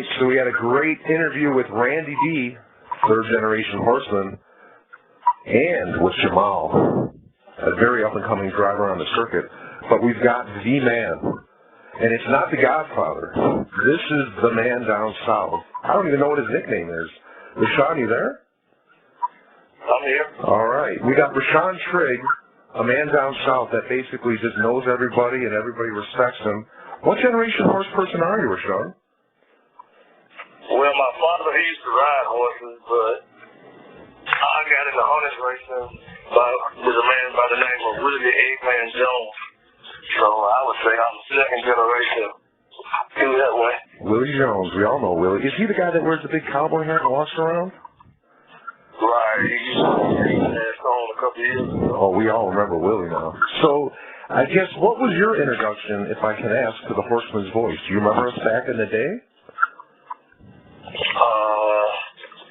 right, so we had a great interview with Randy D, third-generation horseman, and with Jamal, a very up-and-coming driver on the circuit. But we've got the man, and it's not the Godfather. This is the man down south. I don't even know what his nickname is. Roshun, you there? I'm here. All right. We got Roshun Trigg, a man down south that basically just knows everybody and everybody respects him. What generation horse person are you, Roshun? Well, my father, he used to ride horses, but I got into harness racing with a man by the name of Willie Eggman Jones. So I would say I'm second generation. Do that way. Willie Jones, we all know Willie. Is he the guy that wears the big cowboy hat and walks around? Right, he used to have on a couple of years ago. Oh, we all remember Willie now. So, I guess, what was your introduction, if I can ask, to the Horseman's voice? Do you remember us back in the day?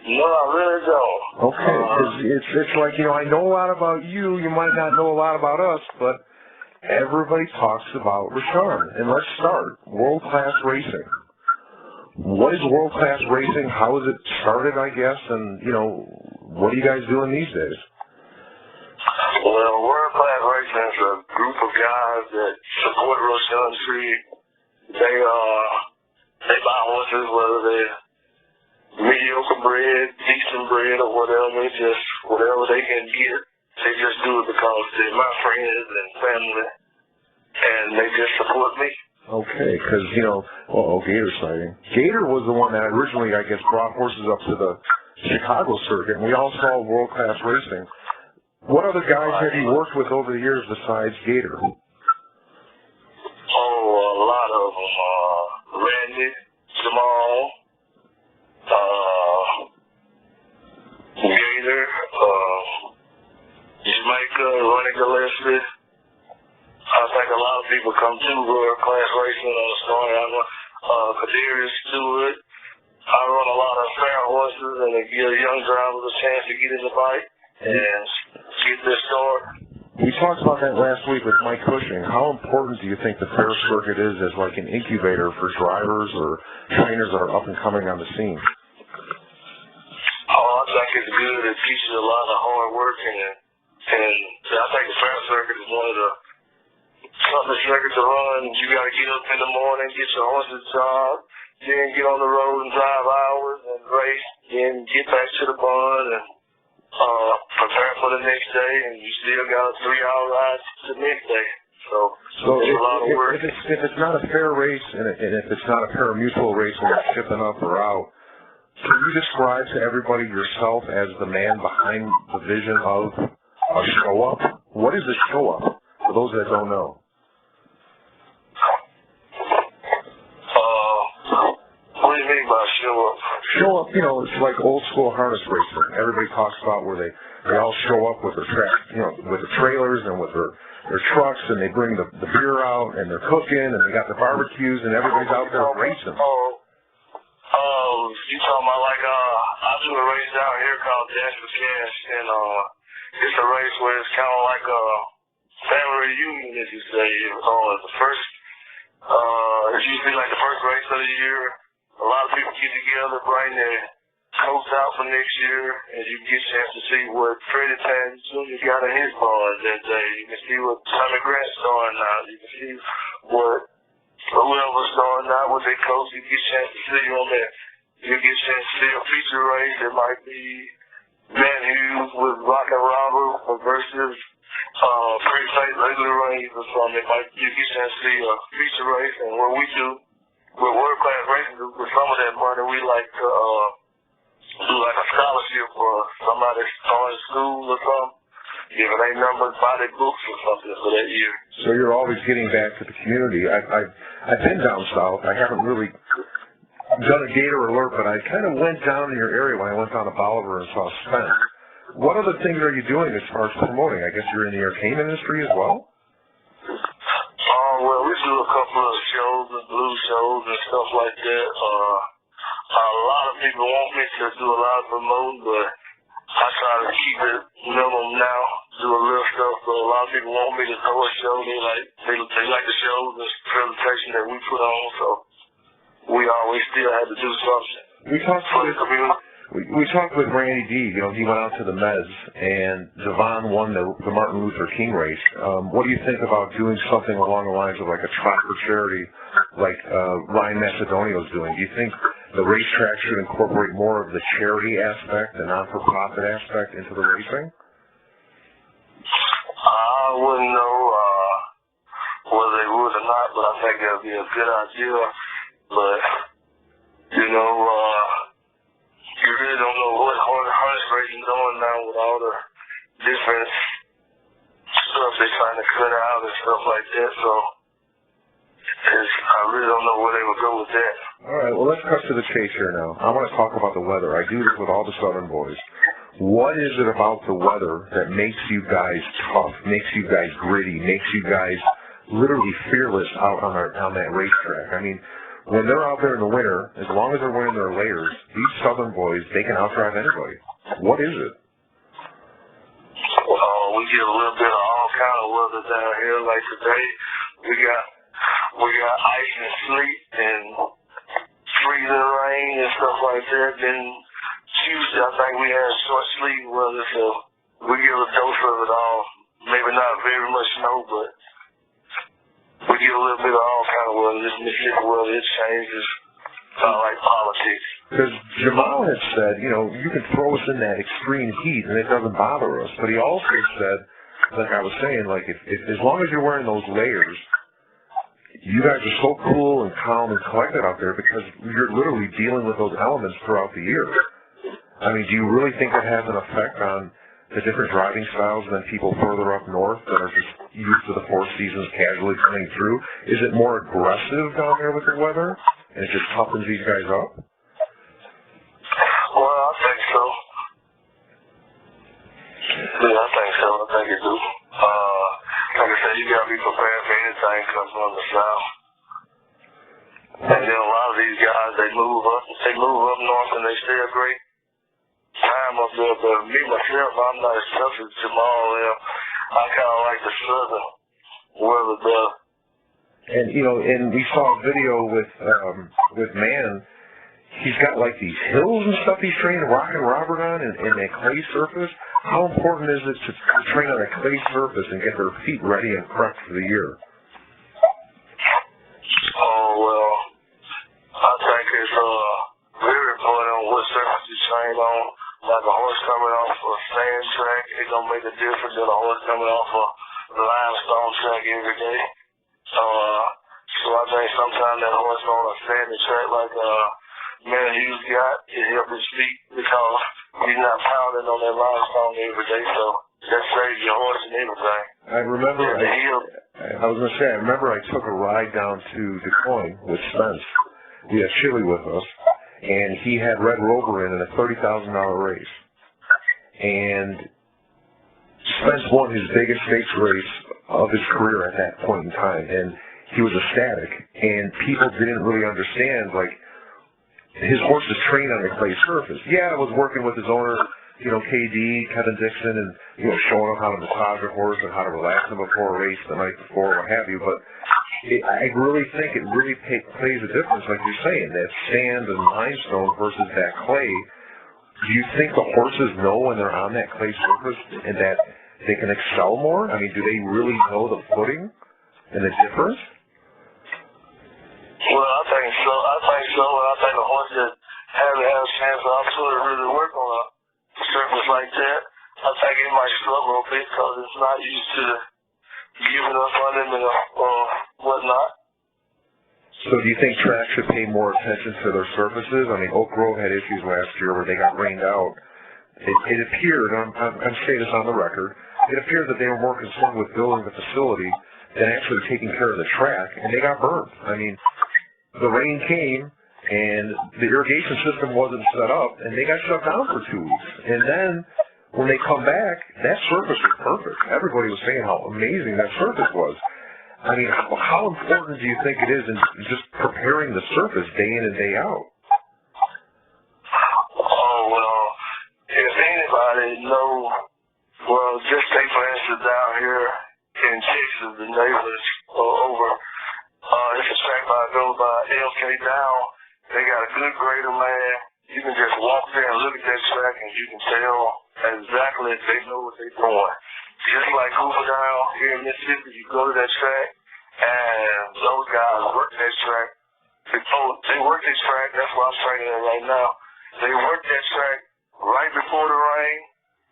No, I really don't. Okay, because it's like, you know, I know a lot about you. You might not know a lot about us, but everybody talks about Roshun. And let's start. World-class racing. What is world-class racing? How is it started, I guess? And, you know, what are you guys doing these days? Well, world-class racing is a group of guys that support Roshun Trigg. They buy horses, whether they're mediocre bred, decent bred, or whatever. Just whatever they can get. They just do it because they're my friends and family, and they just support me. Okay, because, you know, Gator sighting. Gator was the one that originally, I guess, brought horses up to the Chicago circuit, and we all saw world-class racing. What other guys have you worked with over the years besides Gator? Oh, a lot of them. Randy, Jamal, Gator, Jamaica, Ronnie Gillespie. I think a lot of people come to world-class racing on the story. I run Kadarius Stewart. I run a lot of fair horses, and they give young drivers a chance to get in the bike and get their start. We talked about that last week with Mike Cushing. How important do you think the fair circuit is as like an incubator for drivers or trainers that are up and coming on the scene? Oh, I think it's good. It teaches a lot of hard work, and I think the fair circuit is one of the toughest circuit to run. You got to get up in the morning, get your horses job, then get on the road and drive hours and race, then get back to the barn and prepare for the next day, and you still got a 3-hour ride to the next day. So it's a lot of work. If it's not a fair race, and if it's not a pari-mutuel race when you're shipping up or out, can you describe to everybody yourself as the man behind the vision of a show-up? What is a show-up, for those that don't know? What do you mean by show-up? Show-up, you know, it's like old-school harness racing. Everybody talks about where they all show up with their with the trailers and with their trucks, and they bring the beer out, and they're cooking, and they got the barbecues, and everybody's out there racing. You talking about like I do a race down here called Dash for Cash, and it's a race where it's kind of like a family reunion, as you say. It's the first, it's usually like the first race of the year. A lot of people get together, bring their coats out for next year, and you get a chance to see what Freddie Patton Jr. got in his barn that day. You can see what Tommy Grant's starting out. You can see what whoever's starting out with their coats. You get a chance to see on that. You get a chance to see a feature race. It might be Van Hughes with Rock and Robert versus Pretty Face Ugly Rays or something. You get a chance to see a feature race, and what we do with world-class racing, with some of that money, we like to do like a scholarship for somebody starting school or something. If it ain't numbers, buy their books or something for that year. So you're always getting back to the community. I've been down south. I haven't really done a Gator alert, but I kind of went down in your area when I went down to Bolivar and saw Spence. What other things are you doing as far as promoting? I guess you're in the entertainment industry as well? Well, we do a couple of shows and blues shows and stuff like that. A lot of people want me to do a lot of promoting, but I try to keep it minimum now, do a little stuff. So a lot of people want me to throw a show. They like the shows and presentation that we put on. So we always still had to do something for the community. We talked with Randy D. You know, he went out to the Mez, and Devon won the Martin Luther King race. What do you think about doing something along the lines of like a trot for charity, like Ryan Macedonio's doing? Do you think the racetrack should incorporate more of the charity aspect, the non-for-profit aspect, into the racing? I wouldn't know whether they would or not, but I think that would be a good idea. But, you know, you really don't know what horse racing going now with all the different stuff they're trying to cut out and stuff like that. So I really don't know where they would go with that. All right, well, let's cut to the chase here now. I want to talk about the weather. I do this with all the Southern boys. What is it about the weather that makes you guys tough, makes you guys gritty, makes you guys literally fearless out on that racetrack? I mean, when they're out there in the winter, as long as they're wearing their layers, these Southern boys, they can outdrive anybody. What is it? Well, we get a little bit of all kind of weather down here. Like today, we got ice and sleet and freezing rain and stuff like that. Then Tuesday, I think we had short sleet weather, so we get a dose of it all. Maybe not very much snow, but we get a little bit of all kind of weather. This Mississippi weather, it changes. It's not like politics. Because Jamal had said, you know, you can throw us in that extreme heat and it doesn't bother us. But he also said, like I was saying, like if as long as you're wearing those layers, you guys are so cool and calm and collected out there because you're literally dealing with those elements throughout the year. I mean, do you really think that has an effect on the different driving styles than people further up north that are just used to the 4 seasons casually coming through? Is it more aggressive down there with the weather, and it just toughens these guys up? Well, I think so. Yeah, I think so. I think it do. Like I said, you got to be prepared for anything coming from the south. And then a lot of these guys, they move up north and they stay a great time up there. But me, myself, I'm not as tough as Jamal is. I kind of like the southern weather better. And, you know, and we saw a video with Man. He's got like these hills and stuff he's training Rock and Robert on and that clay surface. How important is it to train on a clay surface and get their feet ready and prepped for the year? Oh, well, I think it's very important on what surface you train on. Like a horse coming off a sand track, it don't make a difference than a horse coming off a limestone track every day. So I think sometimes that horse on a sandy track like Man Hughes got, it helps his feet because he's not pounding on that limestone every day, so that saves your horse and everything. I remember, I was going to say, I remember I took a ride down to Des Moines with Spence. We had Chili with us, and he had Red Rover in a $30,000 race. And Spence won his biggest stakes race of his career at that point in time, and he was ecstatic, and people didn't really understand, like, his horse is trained on a clay surface. Yeah, I was working with his owner, you know, KD, Kevin Dixon, and, you know, showing him how to massage a horse and how to relax him before a race the night before, what have you, but I really think it really plays a difference, like you're saying, that sand and limestone versus that clay. Do you think the horses know when they're on that clay surface and that they can excel more? I mean, do they really know the footing and the difference? Well, I think so. And I think the horse that haven't had a chance to absolutely really work on a surface like that, I think it might struggle a bit because it's not used to giving up on him and whatnot. So do you think track should pay more attention to their surfaces? I mean, Oak Grove had issues last year where they got rained out. It appeared, I'm saying this on the record, it appeared that they were more concerned with building the facility than actually taking care of the track, and they got burned. I mean, the rain came, and the irrigation system wasn't set up, and they got shut down for 2 weeks. And then, when they come back, that surface was perfect. Everybody was saying how amazing that surface was. I mean, how important do you think it is in just preparing the surface day in and day out? Oh, well, if anybody knows, well, just take for instance down here in Texas, the neighbors over It's a track goes by LK Down. They got a good grader, man. You can just walk there and look at that track, and you can tell exactly if they know what they're doing. Just like Hoover Down here in Mississippi, you go to that track, and those guys work that track. They work this track. That's why I'm training it right now. They work that track right before the rain,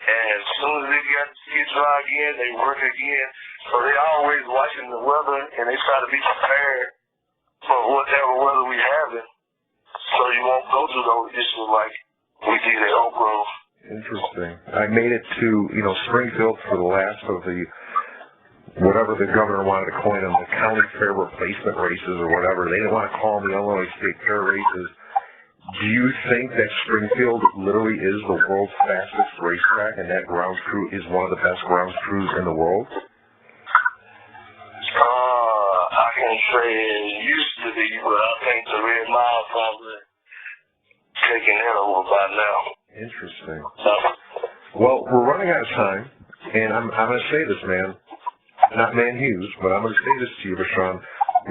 and as soon as it gets dry again, they work again. So they always watching the weather, and they try to be prepared for whatever weather we having, so you won't go through those issues like we did at Oak Grove. Interesting. I made it to, Springfield for the last of the, whatever the governor wanted to coin them, the county fair replacement races or whatever. They didn't want to call them the Illinois State Fair races. Do you think that Springfield literally is the world's fastest racetrack, and that grounds crew is one of the best grounds crews in the world? I can say it used to be, but I think the Red Mile probably taking that over by now. Interesting. Well, we're running out of time, and I'm going to say this, man. Not Man Hughes, but I'm going to say this to you, Roshun.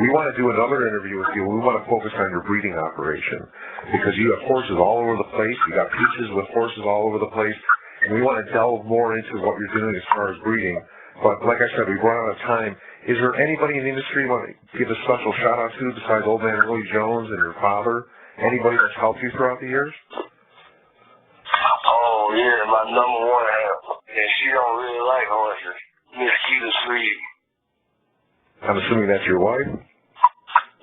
We want to do another interview with you. We want to focus on your breeding operation because you have horses all over the place. You got pieces with horses all over the place, and we want to delve more into what you're doing as far as breeding. But like I said, we've run out of time. Is there anybody in the industry you want to give a special shout-out to besides old man Willie Jones and your father? Anybody that's helped you throughout the years? Oh, yeah, my number one help. And she don't really like horses. Miss Keita Trigg. I'm assuming that's your wife?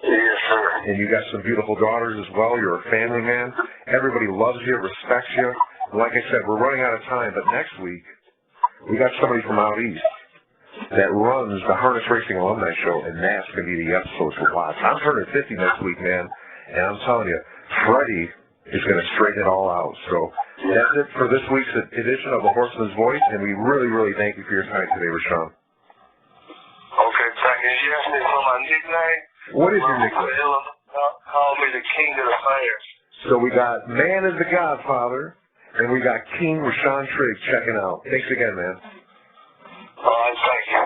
Yes, sir. And you got some beautiful daughters as well. You're a family man. Everybody loves you, respects you. And like I said, we're running out of time, but next week, we got somebody from out east that runs the Harness Racing Alumni Show, and that's going to be the episode to watch. I'm turning 50 next week, man, and I'm telling you, Freddie is going to straighten it all out. So that's it for this week's edition of The Horseman's Voice, and we really, really thank you for your time today, Roshun. Okay, thank you. You asked me for my nickname. What is your nickname? Call me the King of the Fires. So we got Man is the Godfather, and we got King Roshun Trigg checking out. Thanks again, man. All right, thank you.